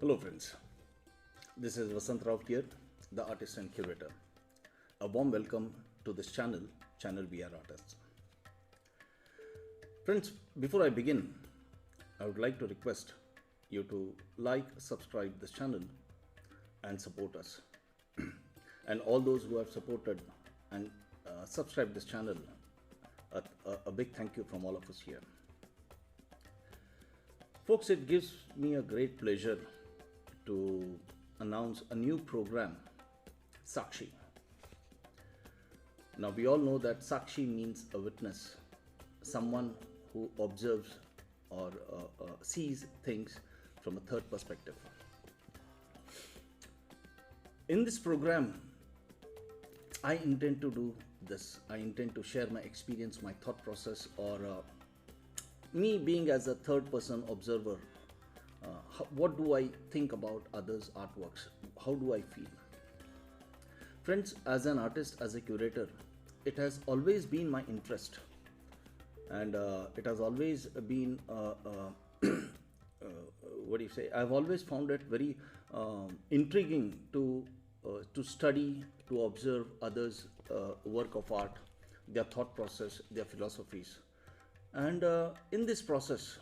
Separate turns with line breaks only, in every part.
Hello friends, this is Vasudeo here, the artist and curator. A warm welcome to this channel, Channel VR Artists. Friends, before I begin, I would like to request you to like, subscribe this channel and support us. And all those who have supported and subscribed this channel, a big thank you from all of us here. Folks, it gives me a great pleasure to announce a new program, Sakshi. Now we all know that Sakshi means a witness, someone who observes or sees things from a third perspective. In this program, I intend to do this. I intend to share my experience, my thought process, or me being as a third person observer. What do I think about others' artworks? How do I feel? Friends, as an artist, as a curator, it has always been my interest, and it has always been what do you say? I've always found it very intriguing to study, to observe others' work of art, their thought process, their philosophies, and in this process,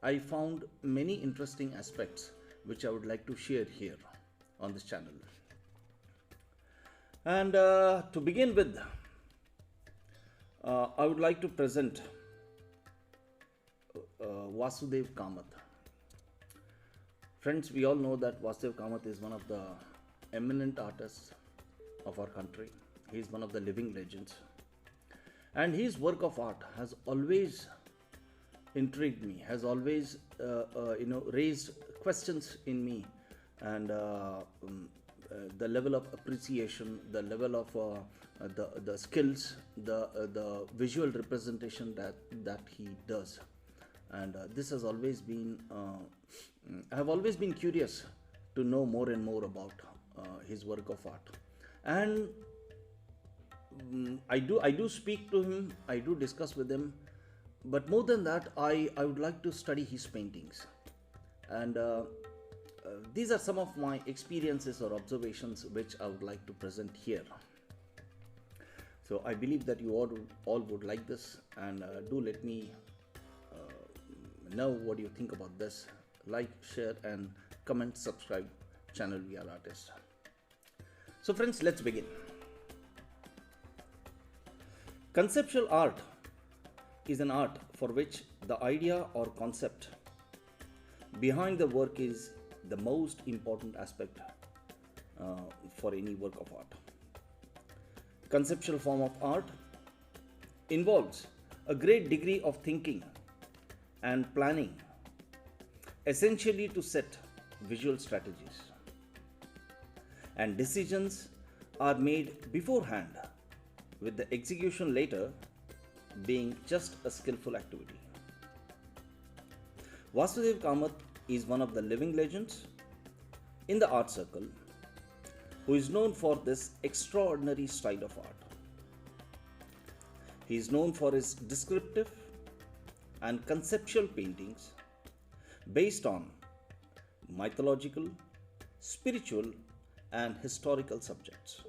I found many interesting aspects which I would like to share here on this channel. And to begin with, I would like to present Vasudeo Kamath. Friends, we all know that Vasudeo Kamath is one of the eminent artists of our country. He is one of the living legends. And his work of art has always intrigued me, has always raised questions in me, and the level of appreciation, the level of the skills, the visual representation that he does, and this has always been I have always been curious to know more and more about his work of art, and I do speak to him, I do discuss with him. But more than that, I would like to study his paintings. And these are some of my experiences or observations which I would like to present here. So I believe that you all would like this, and do let me know what you think about this. Like, share and comment, subscribe, Channel VR Artist. So friends, let's begin. Conceptual art is an art for which the idea or concept behind the work is the most important aspect for any work of art. Conceptual form of art involves a great degree of thinking and planning, essentially to set visual strategies. And decisions are made beforehand, with the execution later being just a skillful activity. Vasudeo Kamath is one of the living legends in the art circle who is known for this extraordinary style of art. He is known for his descriptive and conceptual paintings based on mythological, spiritual, and historical subjects.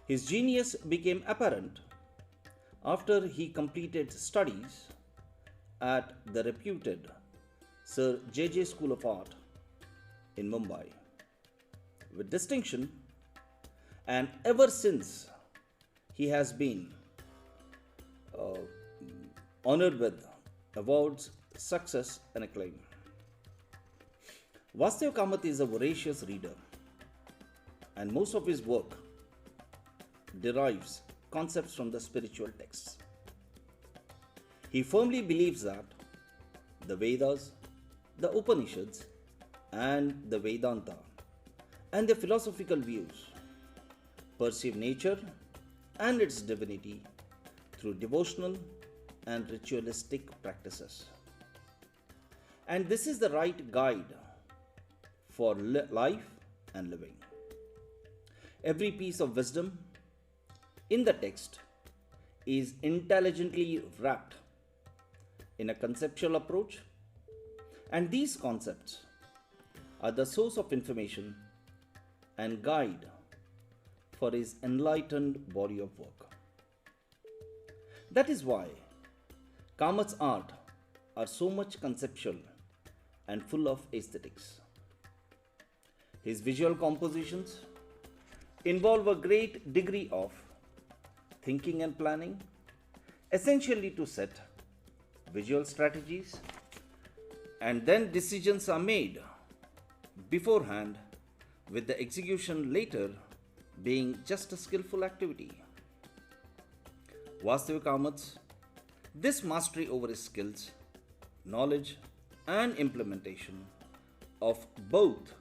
His genius became apparent after he completed studies at the reputed Sir J.J. School of Art in Mumbai with distinction, and ever since he has been honored with awards, success and acclaim. Vasudeo Kamath is a voracious reader, and most of his work derives concepts from the spiritual texts. He firmly believes that the Vedas, the Upanishads, and the Vedanta and their philosophical views perceive nature and its divinity through devotional and ritualistic practices. And this is the right guide for life and living. Every piece of wisdom in the text is intelligently wrapped in a conceptual approach, and these concepts are the source of information and guide for his enlightened body of work. That is why Kamath's art are so much conceptual and full of aesthetics. His visual compositions involve a great degree of thinking and planning, essentially to set visual strategies, and then decisions are made beforehand, with the execution later being just a skillful activity. Vasudeo Kamath's this mastery over his skills, knowledge, and implementation of both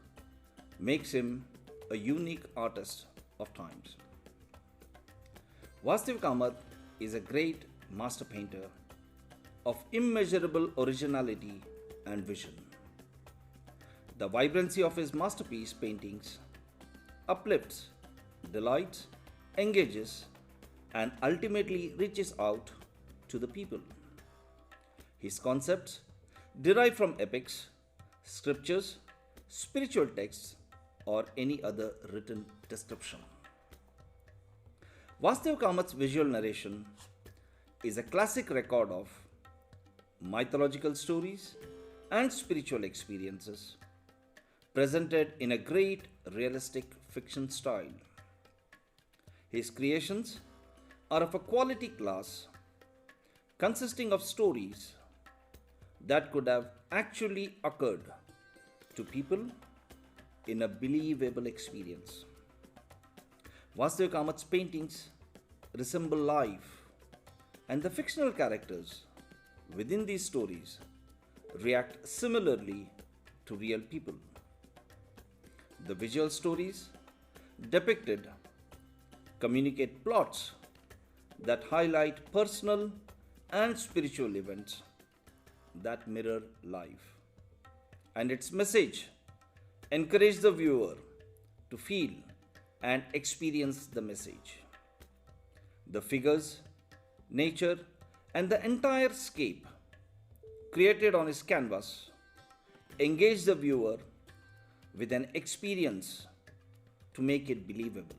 makes him a unique artist of times. Vasudeo Kamath is a great master painter of immeasurable originality and vision. The vibrancy of his masterpiece paintings uplifts, delights, engages, and ultimately reaches out to the people. His concepts derive from epics, scriptures, spiritual texts, or any other written description. Vasudeo Kamath's visual narration is a classic record of mythological stories and spiritual experiences presented in a great realistic fiction style. His creations are of a quality class consisting of stories that could have actually occurred to people in a believable experience. Vasudeo Kamath's paintings resemble life, and the fictional characters within these stories react similarly to real people. The visual stories depicted communicate plots that highlight personal and spiritual events that mirror life, and its message encourages the viewer to feel and experience the message. The figures, nature, and the entire scape created on his canvas engage the viewer with an experience to make it believable.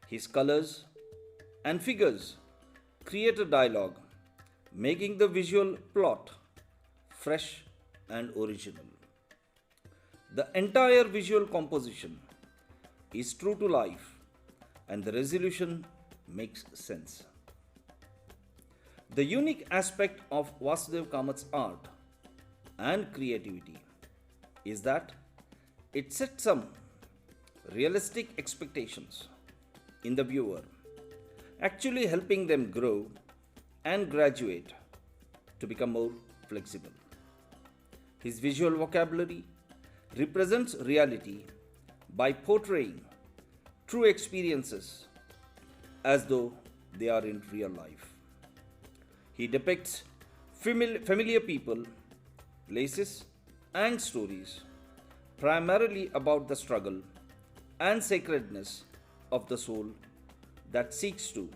His colors and figures create a dialogue, making the visual plot fresh and original. The entire visual composition is true to life, and the resolution makes sense. The unique aspect of Vasudeo Kamath's art and creativity is that it sets some realistic expectations in the viewer, actually helping them grow and graduate to become more flexible. His visual vocabulary represents reality by portraying true experiences as though they are in real life. He depicts familiar people, places, and stories, primarily about the struggle and sacredness of the soul that seeks to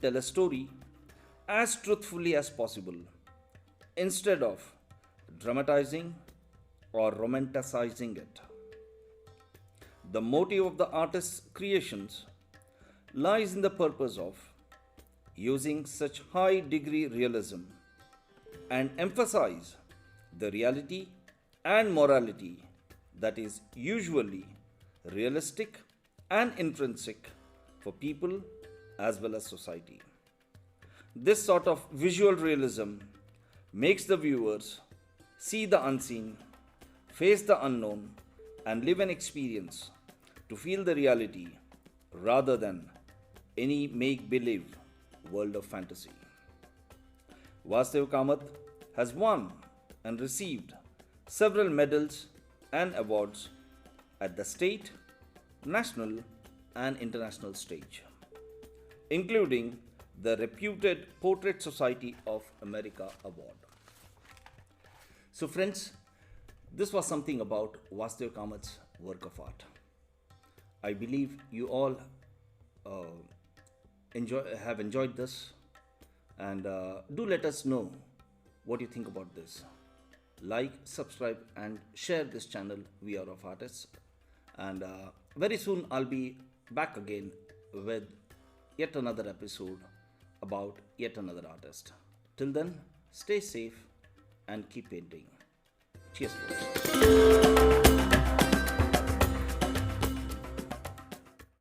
tell a story as truthfully as possible, instead of dramatizing or romanticizing it. The motive of the artist's creations lies in the purpose of using such high degree realism and emphasize the reality and morality that is usually realistic and intrinsic for people as well as society. This sort of visual realism makes the viewers see the unseen, face the unknown, and live an experience to feel the reality rather than any make-believe world of fantasy. Vasudeo Kamath has won and received several medals and awards at the state, national, and international stage, including the reputed Portrait Society of America Award. So friends, this was something about Vasudeo Kamath's work of art. I believe you all have enjoyed this, and do let us know what you think about this. like, subscribe, and share this channel VR of Artists. And very soon I'll be back again with yet another episode about yet another artist. Till then, stay safe and keep painting. Cheers, folks.